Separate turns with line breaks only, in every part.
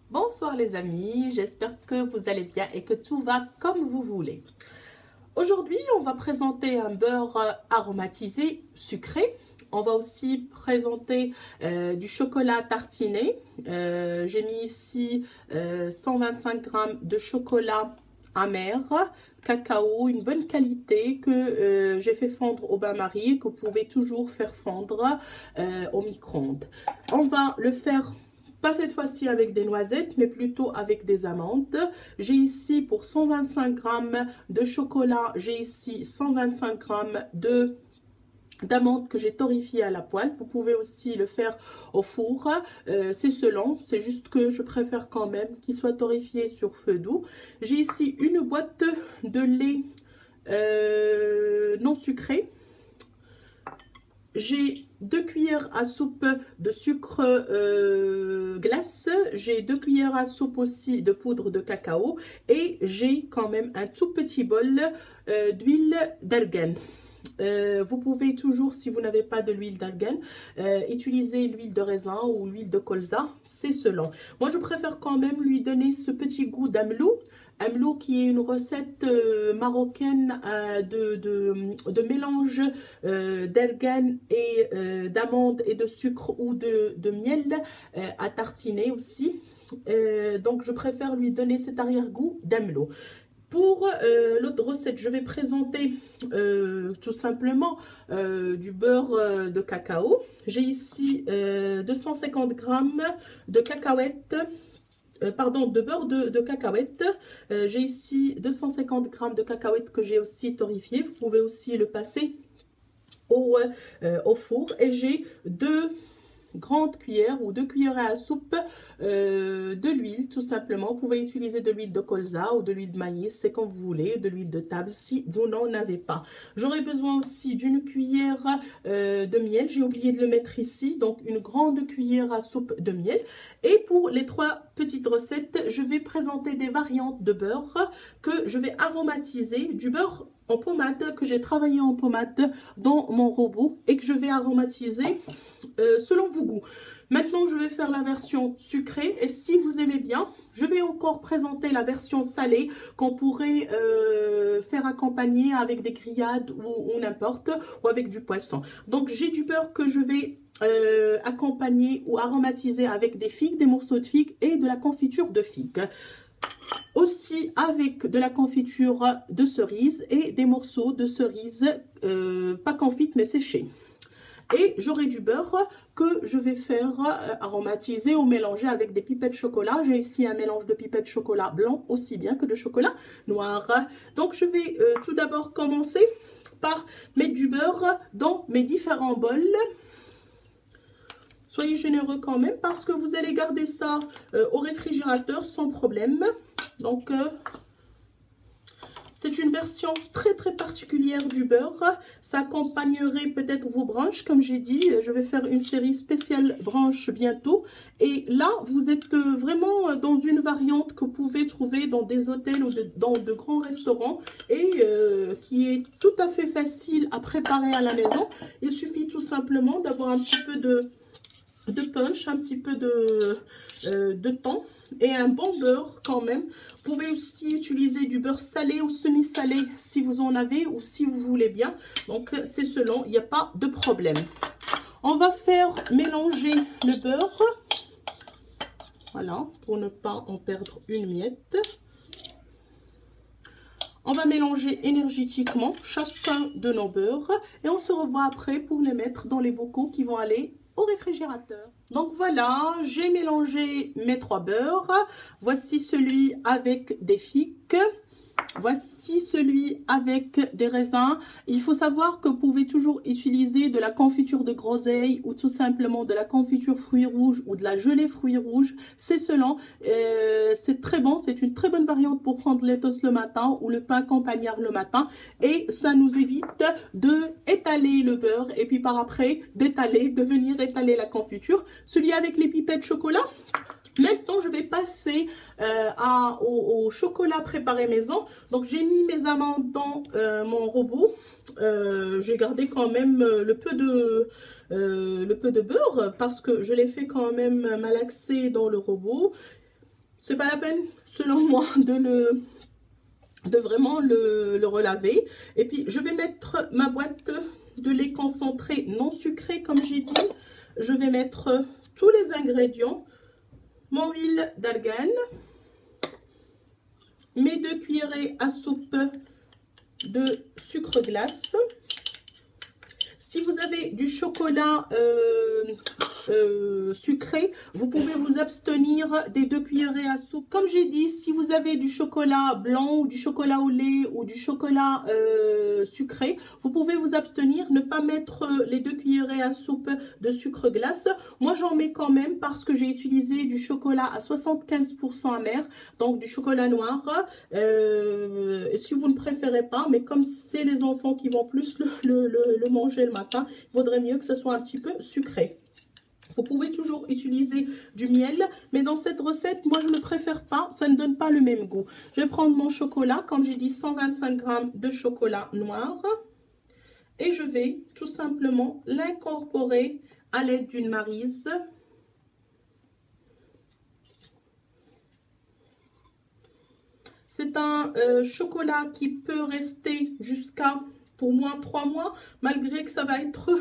Bonsoir les amis, j'espère que vous allez bien et que tout va comme vous voulez. Aujourd'hui, on va présenter un beurre aromatisé sucré. On va aussi présenter du chocolat tartiné. J'ai mis ici 125 grammes de chocolat amer, cacao, une bonne qualité que j'ai fait fondre au bain-marie et que vous pouvez toujours faire fondre au micro-ondes. On va le faire pas cette fois-ci avec des noisettes, mais plutôt avec des amandes. J'ai ici pour 125 grammes de chocolat, j'ai ici 125 grammes d'amandes que j'ai torréfiées à la poêle. Vous pouvez aussi le faire au four, c'est selon, c'est juste que je préfère quand même qu'il soit torréfié sur feu doux. J'ai ici une boîte de lait non sucré. J'ai 2 cuillères à soupe de sucre glace, j'ai 2 cuillères à soupe aussi de poudre de cacao et j'ai quand même un tout petit bol d'huile d'argan. Vous pouvez toujours, si vous n'avez pas de l'huile d'argan, utiliser l'huile de raisin ou l'huile de colza, c'est selon. Moi, je préfère quand même lui donner ce petit goût d'amlou. Amlou qui est une recette marocaine de mélange d'argan et d'amandes et de sucre ou de miel à tartiner aussi. Donc, je préfère lui donner cet arrière-goût d'amlou. Pour l'autre recette, je vais présenter tout simplement du beurre de cacao. J'ai ici 250 grammes de cacahuètes, de beurre de cacahuètes. J'ai ici 250 grammes de cacahuètes que j'ai aussi torréfié. Vous pouvez aussi le passer au four. Et j'ai 2 grandes cuillères ou 2 cuillères à soupe de l'huile, tout simplement. Vous pouvez utiliser de l'huile de colza ou de l'huile de maïs, c'est comme vous voulez, de l'huile de table si vous n'en avez pas. J'aurai besoin aussi d'une cuillère de miel, j'ai oublié de le mettre ici, donc une grande cuillère à soupe de miel. Et pour les 3 petites recettes, je vais présenter des variantes de beurre que je vais aromatiser, du beurre en pommade que j'ai travaillé en pommade dans mon robot et que je vais aromatiser selon vos goûts. Maintenant, je vais faire la version sucrée et si vous aimez bien, je vais encore présenter la version salée qu'on pourrait faire accompagner avec des grillades ou n'importe, ou avec du poisson. Donc, j'ai du beurre que je vais accompagner ou aromatiser avec des figues, des morceaux de figues et de la confiture de figues. Aussi avec de la confiture de cerise et des morceaux de cerise, pas confite mais séchée. Et j'aurai du beurre que je vais faire aromatiser ou mélanger avec des pipettes de chocolat. J'ai ici un mélange de pipettes de chocolat blanc aussi bien que de chocolat noir. Donc je vais tout d'abord commencer par mettre du beurre dans mes différents bols. Soyez généreux quand même parce que vous allez garder ça au réfrigérateur sans problème. Donc, c'est une version très très particulière du beurre. Ça accompagnerait peut-être vos brunchs. Comme j'ai dit, je vais faire une série spéciale brunch bientôt. Et là, vous êtes vraiment dans une variante que vous pouvez trouver dans des hôtels ou dans de grands restaurants. Et qui est tout à fait facile à préparer à la maison. Il suffit tout simplement d'avoir un petit peu de punch, un petit peu de thon et un bon beurre quand même. Vous pouvez aussi utiliser du beurre salé ou semi-salé si vous en avez ou si vous voulez bien. Donc c'est selon, il n'y a pas de problème. On va faire mélanger le beurre. Voilà, pour ne pas en perdre une miette. On va mélanger énergétiquement chacun de nos beurres et on se revoit après pour les mettre dans les bocaux qui vont aller au réfrigérateur. Donc voilà, j'ai mélangé mes 3 beurres. Voici celui avec des figues. Voici celui avec des raisins. Il faut savoir que vous pouvez toujours utiliser de la confiture de groseille ou tout simplement de la confiture fruits rouges ou de la gelée fruits rouges. C'est selon. C'est très bon. C'est une très bonne variante pour prendre les toasts le matin ou le pain campagnard le matin. Et ça nous évite de étaler le beurre et puis par après de venir étaler la confiture. Celui avec les pipettes de chocolat. Maintenant, je vais passer au chocolat préparé maison. Donc, j'ai mis mes amandes dans mon robot. J'ai gardé quand même le peu de beurre parce que je l'ai fait quand même malaxer dans le robot. c'est pas la peine, selon moi, de vraiment le relaver. Et puis, je vais mettre ma boîte de lait concentré non sucré, comme j'ai dit. Je vais mettre tous les ingrédients. Mon huile d'argan, mes 2 cuillerées à soupe de sucre glace. Si vous avez du chocolat sucré, vous pouvez vous abstenir des 2 cuillerées à soupe. Comme j'ai dit, si vous avez du chocolat blanc ou du chocolat au lait ou du chocolat sucré, vous pouvez vous abstenir, ne pas mettre les 2 cuillerées à soupe de sucre glace. Moi, j'en mets quand même parce que j'ai utilisé du chocolat à 75% amer, donc du chocolat noir. Si vous ne préférez pas, mais comme c'est les enfants qui vont plus le manger le matin, il vaudrait mieux que ce soit un petit peu sucré. Vous pouvez toujours utiliser du miel, mais dans cette recette, moi je ne préfère pas, ça ne donne pas le même goût. Je vais prendre mon chocolat, comme j'ai dit, 125 g de chocolat noir. Et je vais tout simplement l'incorporer à l'aide d'une maryse. C'est un chocolat qui peut rester jusqu'à, pour moi, 3 mois, malgré que ça va être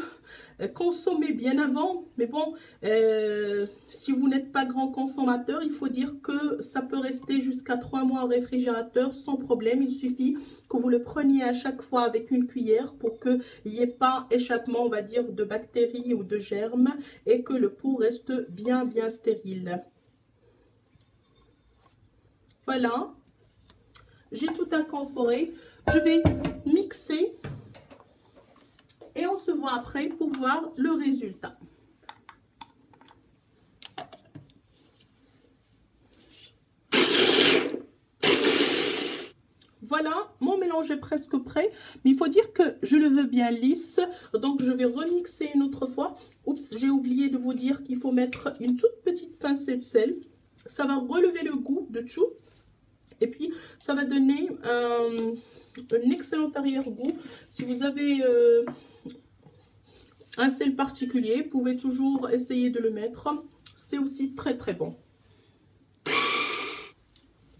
consommé bien avant. Mais bon, si vous n'êtes pas grand consommateur, il faut dire que ça peut rester jusqu'à 3 mois au réfrigérateur sans problème. Il suffit que vous le preniez à chaque fois avec une cuillère pour qu'il n'y ait pas échappement, on va dire, de bactéries ou de germes et que le pot reste bien stérile. Voilà. J'ai tout incorporé. Je vais mixer et on se voit après pour voir le résultat. Voilà, mon mélange est presque prêt, mais il faut dire que je le veux bien lisse, donc je vais remixer une autre fois. Oups, j'ai oublié de vous dire qu'il faut mettre une toute petite pincée de sel. Ça va relever le goût de tout. Et puis, ça va donner un excellent arrière-goût. Si vous avez un sel particulier, vous pouvez toujours essayer de le mettre. C'est aussi très bon.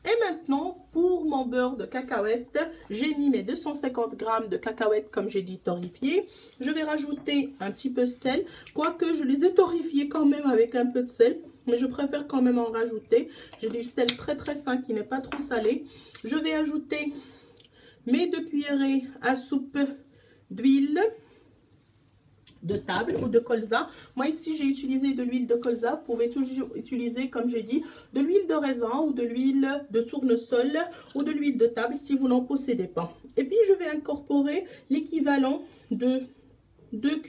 Et maintenant, pour mon beurre de cacahuète, j'ai mis mes 250 g de cacahuètes, comme j'ai dit, torréfiées. Je vais rajouter un petit peu de sel, quoique je les ai torréfiées quand même avec un peu de sel. Mais je préfère quand même en rajouter. J'ai du sel très fin qui n'est pas trop salé. Je vais ajouter mes 2 cuillerées à soupe d'huile de table ou de colza. Moi ici j'ai utilisé de l'huile de colza. Vous pouvez toujours utiliser, comme j'ai dit, de l'huile de raisin ou de l'huile de tournesol ou de l'huile de table si vous n'en possédez pas. Et puis je vais incorporer l'équivalent de 2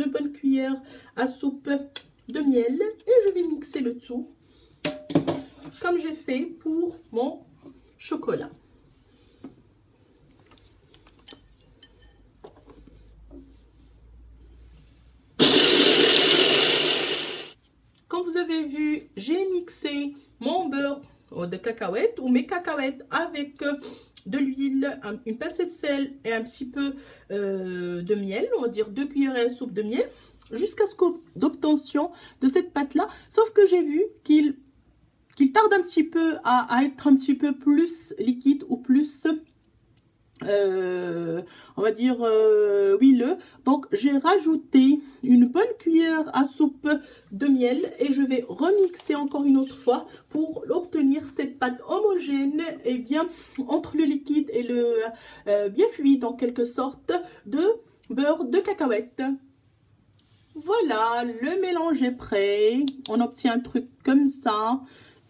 bonnes cuillères à soupe de miel et je vais mixer le tout comme j'ai fait pour mon chocolat. Comme vous avez vu, j'ai mixé mon beurre de cacahuètes ou mes cacahuètes avec de l'huile, une pincée de sel et un petit peu de miel, on va dire 2 cuillerées à soupe de miel, jusqu'à ce d'obtention de cette pâte là, sauf que j'ai vu qu'il tarde un petit peu à être un petit peu plus liquide ou plus on va dire huileux. Donc j'ai rajouté une bonne cuillère à soupe de miel et je vais remixer encore une autre fois pour obtenir cette pâte homogène et bien entre le liquide et le bien fluide en quelque sorte de beurre de cacahuète. Voilà, le mélange est prêt. On obtient un truc comme ça.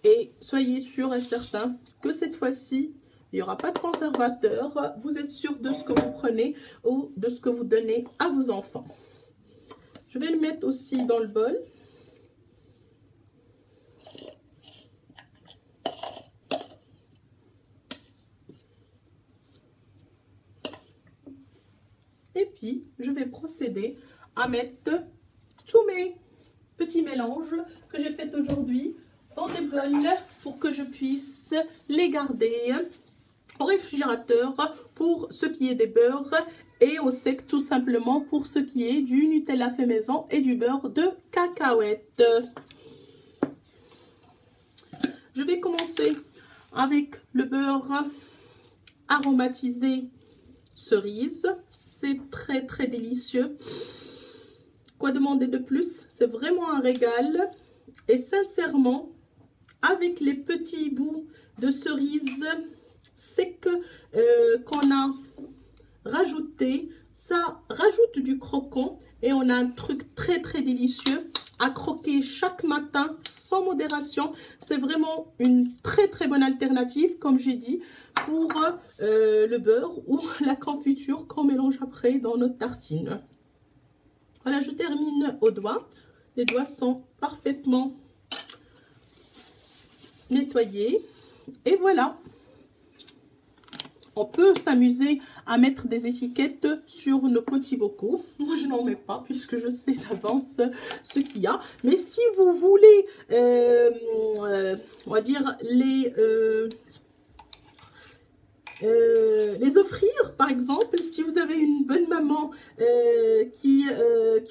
Et soyez sûr et certain que cette fois-ci, il n'y aura pas de conservateur. Vous êtes sûr de ce que vous prenez ou de ce que vous donnez à vos enfants. Je vais le mettre aussi dans le bol. Et puis, je vais procéder à mettre tous mes petits mélanges que j'ai fait aujourd'hui dans des bols pour que je puisse les garder au réfrigérateur pour ce qui est des beurres et au sec tout simplement pour ce qui est du Nutella fait maison et du beurre de cacahuète. Je vais commencer avec le beurre aromatisé cerise. C'est très très délicieux. Quoi demander de plus? C'est vraiment un régal. Et sincèrement, avec les petits bouts de cerise sec qu'on a rajouté, ça rajoute du croquant et on a un truc très très délicieux à croquer chaque matin sans modération. C'est vraiment une très très bonne alternative, comme j'ai dit, pour le beurre ou la confiture qu'on mélange après dans notre tartine. Voilà, je termine aux doigts. Les doigts sont parfaitement nettoyés. Et voilà. On peut s'amuser à mettre des étiquettes sur nos petits bocaux. Moi, je n'en mets pas puisque je sais d'avance ce qu'il y a. Mais si vous voulez, on va dire, les offrir, par exemple, si vous avez une bonne maman qui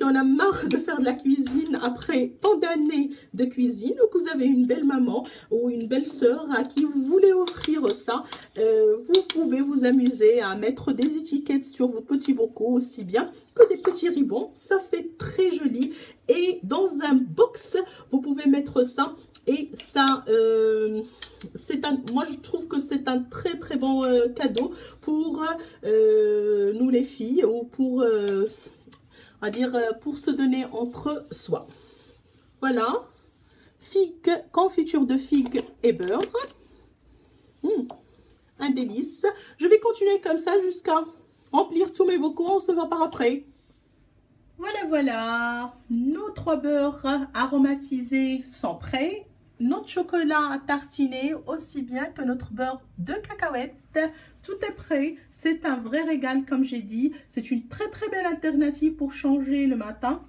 en a marre de faire de la cuisine après tant d'années de cuisine, ou que vous avez une belle maman ou une belle sœur à qui vous voulez offrir ça, vous pouvez vous amuser à mettre des étiquettes sur vos petits bocaux aussi bien que des petits ribbons. Ça fait très joli. Et dans un box, vous pouvez mettre ça. Et ça, moi je trouve que c'est un très très bon cadeau pour nous les filles, ou pour, on va dire, pour se donner entre soi. Voilà, confiture de figues et beurre. Un délice. Je vais continuer comme ça jusqu'à remplir tous mes bocaux. On se voit par après. Voilà, voilà, nos 3 beurres aromatisés sont prêts. Notre chocolat à tartiner aussi bien que notre beurre de cacahuète. Tout est prêt. C'est un vrai régal, comme j'ai dit. C'est une très très belle alternative pour changer le matin.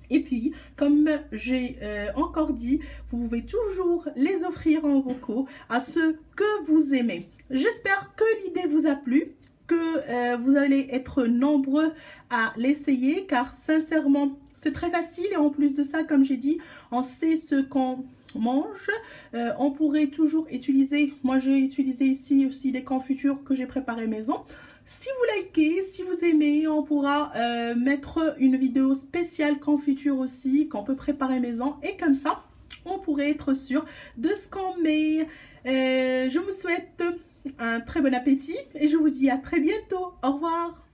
Et puis, comme j'ai encore dit, vous pouvez toujours les offrir en bocaux à ceux que vous aimez. J'espère que l'idée vous a plu, que vous allez être nombreux à l'essayer, car sincèrement, c'est très facile. Et en plus de ça, comme j'ai dit, on sait ce qu'on mange. On pourrait toujours utiliser, moi j'ai utilisé ici aussi des confitures que j'ai préparées maison. Si vous likez, si vous aimez, on pourra mettre une vidéo spéciale confiture aussi qu'on peut préparer maison, et comme ça on pourrait être sûr de ce qu'on met. Je vous souhaite un très bon appétit et je vous dis à très bientôt. Au revoir.